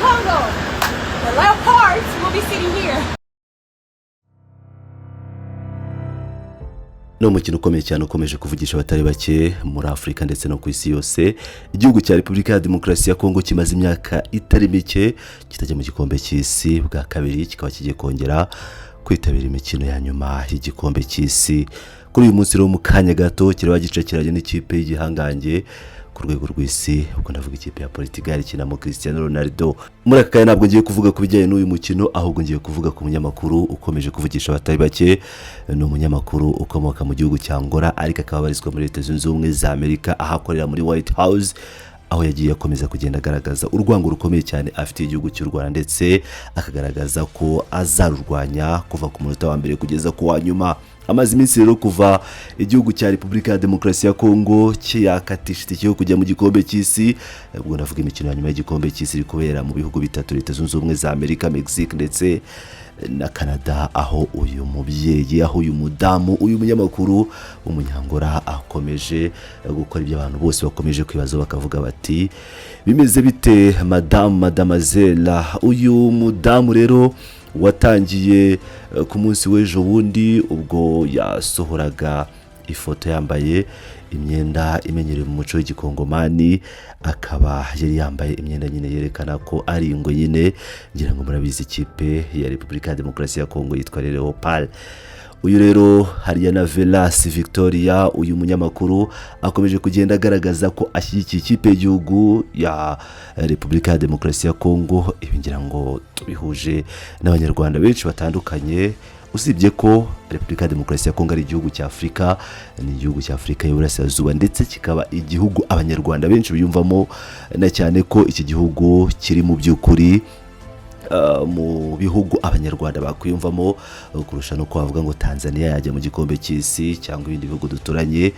Congo. The leopards will be sitting here. No mukino ukomeye cyane ukomeje kuvugisha abatari bake muri Afrika ndetse no ku isi yose. Igihugu cya Repubulika ya Demokarasi ya Kongo kimaze imyaka itari mike kitajya mu gikombe cy'isi bwa kabiri, kikaba kigiye kongera kwitabira imikino ya nyuma y'igikombe cy'isi. Kuri uyu munsi rero mu kanya gato kiraba gice kirajya n'ikipe y'igihangange ku rwego rw'isi, ubwo ndavuga ikipe ya Politic ikinamo Cristiano Ronaldo. Muri aka kanya ntabwo ngiye kuvuga ku bijyanye n'uyu mukino, ahubwo ngiye kuvuga ku munyamakuru ukomeje kuvugisha abatari bake. Ni umunyamakuru ukomoka mu gihugu cya Angola ariko akaba abarizwa muri Leta Zunze Ubumwe za Amerika, ahakorera muri White House, aho yagiye akomeza kugenda agaragaza urwango rukomeye cyane afite igihugu cy'u Rwanda, ndetse akagaragaza ko azarurwanya kuva ku munota wa mbere kugeza ku wa nyuma. Amaze iminsi rero kuva igihugu cya Repubulika ya Demokarasi ya Kongo cyakatisha itike kujya mu gikombe cy'isi, ubwo ndavuga imikino ya nyuma y'igikombe cy'isi iri kubera mu bihugu bitatu, Leta Zunze Ubumwe za Amerika, Mexique ndetse na Canada, aho uyu mubyeyi, aho uyu mudamu, uyu munyamakuru w'umunyangora akomeje gukora ibyo abantu bose bakomeje kwibaza bakavuga bati bimeze bite mademoiselle. Uyu mudamu rero watangiye ku munsi w'ejo bundi ubwo yasohoraga ifoto yambaye imyenda imenyerewe mu muco w'igikongomani, akaba yari yambaye imyenda nyine yerekana ko ari ingwe nyine, ngira ngo murabizi ikipe ya Repubulika ya Demokarasi ya Kongo yitwa Leopard. Uyu rero hariya na Velas Victoria, uyu munyamakuru akomeje kugenda agaragaza ko ashyigikiye ikipe y'igihugu ya Repubulika ya Demokarasi ya Kongo. Ibi ngira ngo tubihuje n'abanyarwanda benshi batandukanye, usibye ko Repubulika ya Demokarasi ya Kongo ari igihugu cya Afrika, ni igihugu cya Afrika y'Uburasirazuba, ndetse kikaba igihugu abanyarwanda benshi biyumvamo, na cyane ko iki gihugu kiri mu by'ukuri mu bihugu abanyarwanda bakwiyumvamo kurusha no kwavuga ngo Tanzania yajya mu gikombe cy'isi cyangwa ibindi bihugu duturanye.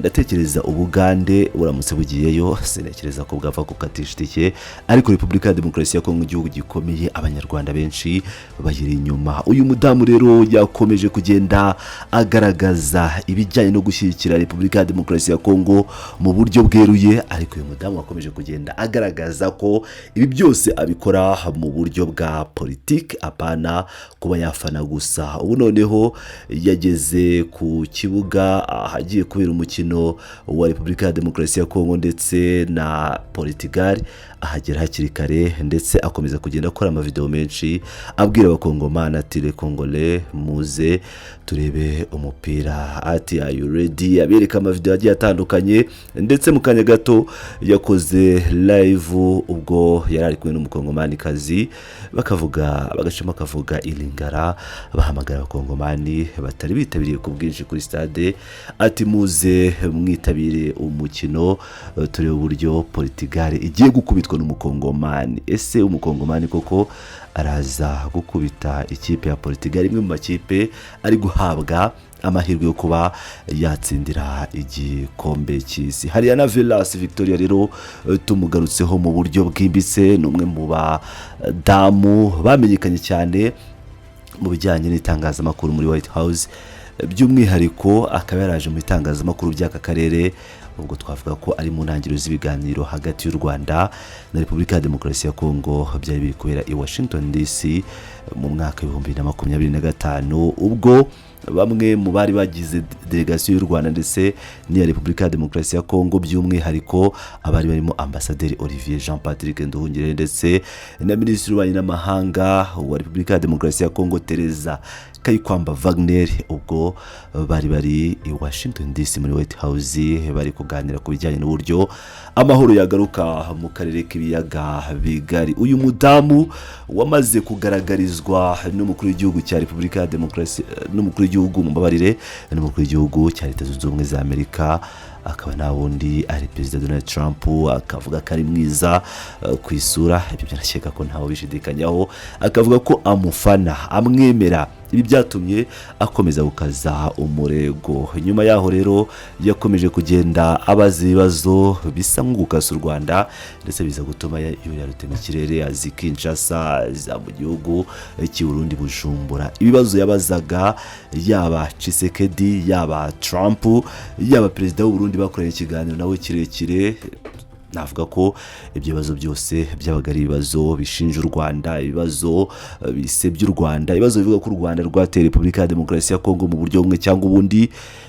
Ndatekereza Ubugande uramutse bugiyeyo sinekereza ko bwava kukatisha itike, ariko Repubulika ya Demokarasi ya Kongo igihugu gikomeye abanyarwanda benshi bayiri inyuma. Uyu mudamu rero yakomeje kugenda agaragaza ibijyanye no gushyigikira Repubulika ya Demokarasi ya Kongo mu buryo bweruye, ariko uyu mudamu akomeje kugenda agaragaza ko ibi byose abikora mu buryo bwa politique, apana kuba yafana gusa. Ubu noneho yageze ku kibuga ahagiye kubera umukino wa Repubulika ya Demokarasi ya Kongo ndetse na Portugal, ahagera hakiri kare, ndetse akomeza kugenda akora amavideo menshi abwira abakongomani ati le Congolais muze turebe umupira, ati are you ready, abereka amavideo agiye atandukanye. Ndetse mu kanya gato yakoze live ubwo yari ari kumwe n'umukongomani kazi, bagashima akavuga ilingara, bahamagara abakongomani batari bitabiriye ku bwinshi kuri stade, ati muze mwitabire umukino turebe uburyo Portugal igiye gukubitwa n'umukongomani. Ese umukongomani koko araza gukubita ikipe ya Portugal, imwe mu makipe ari guhabwa amahirwe yo kuba yatsindira igikombe cy'isi? Hariya na Velas Victoria rero tumugarutseho mu buryo bwimbitse, n'umwe mu badamu bamenyekanye cyane mu bijyanye n'itangazamakuru muri White House, by'umwihariko akaba yaraje mu itangazamakuru by'aka karere, ubwo twavuga ko ari mu ntangiriro z'ibiganiro hagati y'u Rwanda na Repubulika ya Demokarasi ya Kongo byari biri kubera i Washington DC mu mwaka wa 2025, ubwo bamwe mu bari bagize delegation y'u Rwanda ndetse n'iya Repubulika ya Demokarasi ya Kongo, by'umwihariko abari barimo Ambasaderi Olivier Jean Patrick Nduhungire ndetse na Minisitiri w'Ububanyi n'Amahanga wa Repubulika ya Demokarasi ya Kongo Teresa Kayikwamba Wagner, ubwo bari i Washington DC muri White House bari kuganira ku bijyanye n'uburyo amahoro yagaruka mu karere k'ibiyaga bigari. Uyu mudamu wamaze kugaragarizwa n'umukuru w'igihugu cya Repubulika ya Demokarasi, n'umukuru w'igihugu mubabarire, n'umukuru w'igihugu cya Leta Zunze Ubumwe za Amerika, akaba na wundi ari Perezida Donald Trump, akavuga ko ari mwiza ku isura, ibyo byanasheka ko ntawe bishidikanyaho, akavuga ko amufana, amwemera. Ibi byatumye akomeza gukaza umurego. Nyuma yaho rero yakomeje kugenda abaza ibibazo bisa nk'ugukasa u Rwanda, ndetse biza gutuma yurira rutema ikirere azi Kinshasa, za mu gihugu cy'u Burundi Bujumbura. Ibibazo yabazaga yaba Tshisekedi, yaba Trump, yaba Perezida w'u Burundi bakoranye ikiganiro nawe kirekire, navuga ko ibyo bibazo byose byabaga ari ibibazo bishinja u Rwanda, ibibazo bisebya u Rwanda, ibibazo bivuga ko u Rwanda rwateye Repubulika ya Demokarasi ya Kongo mu buryo bumwe cyangwa ubundi.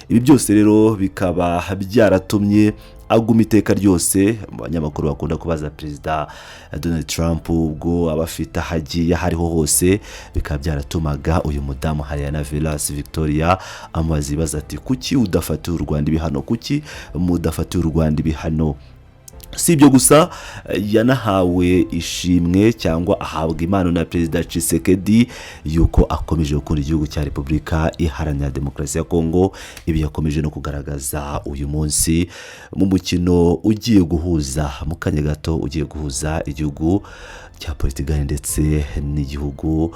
Ibi byose rero bikaba byaratumye aguma iteka ryose. Abanyamakuru bakunda kubaza Perezida Donald Trump ubwo abafite hagiye hariho hose, bikaba byaratumaga uyu mudamu Hariana Velas Victoria amazi baza ati kuki udafatiye u Rwanda ibihano, kuki mudafatiye u Rwanda ibihano. Si ibyo gusa, yanahawe ishimwe cyangwa ahabwa impano na Perezida Tshisekedi yuko akomeje gukunda igihugu cya Repubulika Iharanira Demokarasi ya Kongo. Ibi yakomeje no kugaragaza uyu munsi mu mukino ugiye guhuza mu kanya gato, ugiye guhuza igihugu cya Politic ndetse n'igihugu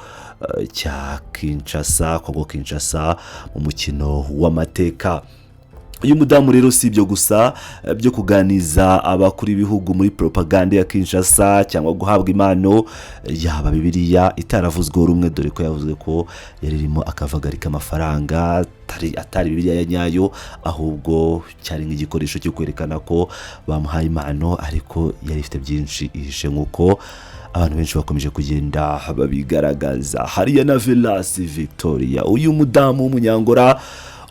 cya Kinshasa, Kongo Kinshasa, mu mukino w'amateka. Uyu mudamu rero si ibyo gusa byo kuganiza abakuru b'ibihugu muri propaganda ya Kinshasa cyangwa guhabwa impano yaba Bibiliya itaravuzweho rumwe, dore ko yavuzwe ko yaririmo akavagari k'amafaranga atari Bibiliya ya nyayo, ahubwo cyari nk'igikoresho cyo kwerekana ko bamuhaye impano, ariko yari ifite byinshi ihishe nk'uko abantu benshi bakomeje kugenda babigaragaza. Hariana Velas Victoria, uyu mudamu w'umunyangora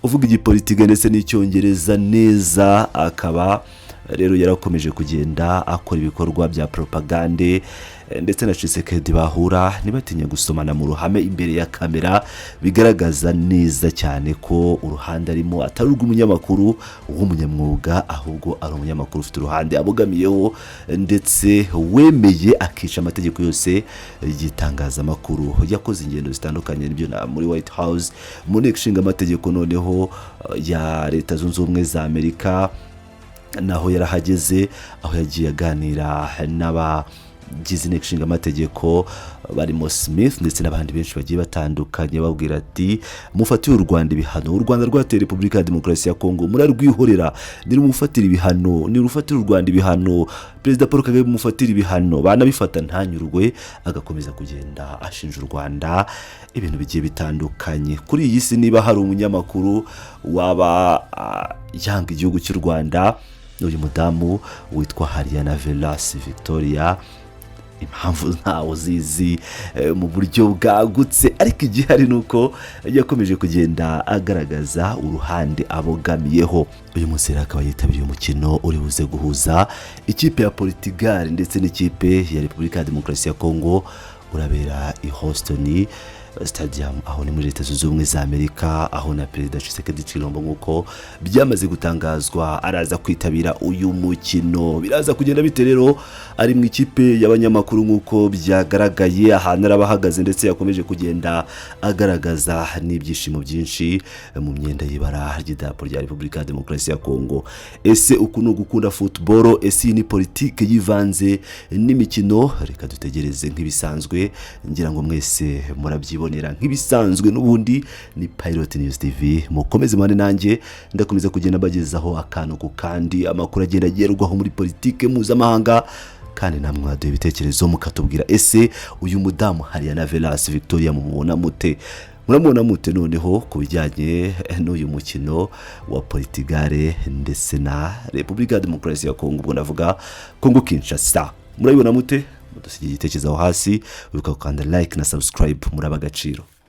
uvuga igipolitike ndetse n'icyongereza neza, akaba rero yarakomeje kugenda akora ibikorwa bya propagande ndetse na Tshisekedi bahura ntibatinya gusomana mu ruhame imbere ya kamera, bigaragaza neza cyane ko uruhande arimo atari urw'umunyamakuru w'umunyamwuga, ahubwo ari umunyamakuru ufite uruhande abogamiyeho ndetse wemeye akica amategeko yose y'itangazamakuru. Yakoze ingendo zitandukanye n'ibyo muri White House, mu nteko ishinga amategeko noneho ya Leta Zunze Ubumwe za Amerika, naho yarahageze, aho yagiye aganira n'abagize inteko ishinga amategeko barimo Smith ndetse n'abandi benshi bagiye batandukanye, babwira ati mufatiye u Rwanda ibihano, u Rwanda rwateye Repubulika ya Demokarasi ya Kongo, murarwihorera, nirumufatira ibihano, nirufatira u Rwanda ibihano, Perezida Paul Kagame mufatira ibihano, banabifata ntanyurwe, agakomeza kugenda ashinja u Rwanda ibintu bigiye bitandukanye. Kuri iyi si niba hari umunyamakuru waba yanga igihugu cy'u Rwanda, uyu mudamu witwa Hariana Velas Victoria. Impamvu ntawo zizi mu buryo bwagutse, ariko igihari nuko yakomeje kugenda agaragaza uruhande abogamiyeho. Uyu munsi akaba yitabiriye umukino uri buze guhuza ikipe ya Politic ndetse n'ikipe ya Repubulika ya Demokarasi ya Kongo, urabera i Houston Stadium, aho ni muri Leta Zunze Ubumwe za Amerika, aho na Perezida Tshisekedi Chilombo nk'uko byamaze gutangazwa araza kwitabira uyu mukino. Biraza kugenda bite rero? Ari mu ikipe y'abanyamakuru nk'uko byagaragaye, ahantu arabahagaze ndetse yakomeje kugenda agaragaza n'ibyishimo byinshi mu myenda y'ibara ry'idarapo rya Repubulika ya Demokarasi ya Kongo. Ese uku ni ugukunda football? Ese ni politike yivanze n'imikino? Reka dutegereze nk'ibisanzwe, ngira ngo mwese murabyibonera nk'ibisanzwe. N'ubundi ni Pilot News TV, mukomeze mane nanjye ndakomeza kugenda bagezaho akantu ku kandi, amakuru agenda agerwaho muri politike mpuzamahanga, kandi namwe mwaduye ibitekerezo mukatubwira ese uyu mudamu Hariana Velas Victoria mumubona mute? Muramubona mute noneho ku bijyanye n'uyu mukino wa Politic ndetse na Repubulika ya Demokarasi ya Kongo, ubwo ndavuga Kongo Kinshasa? Murabibona mute? Mudusigiye igitekerezo hasi, wibuka gukanda like na subscribe, muri abagaciro.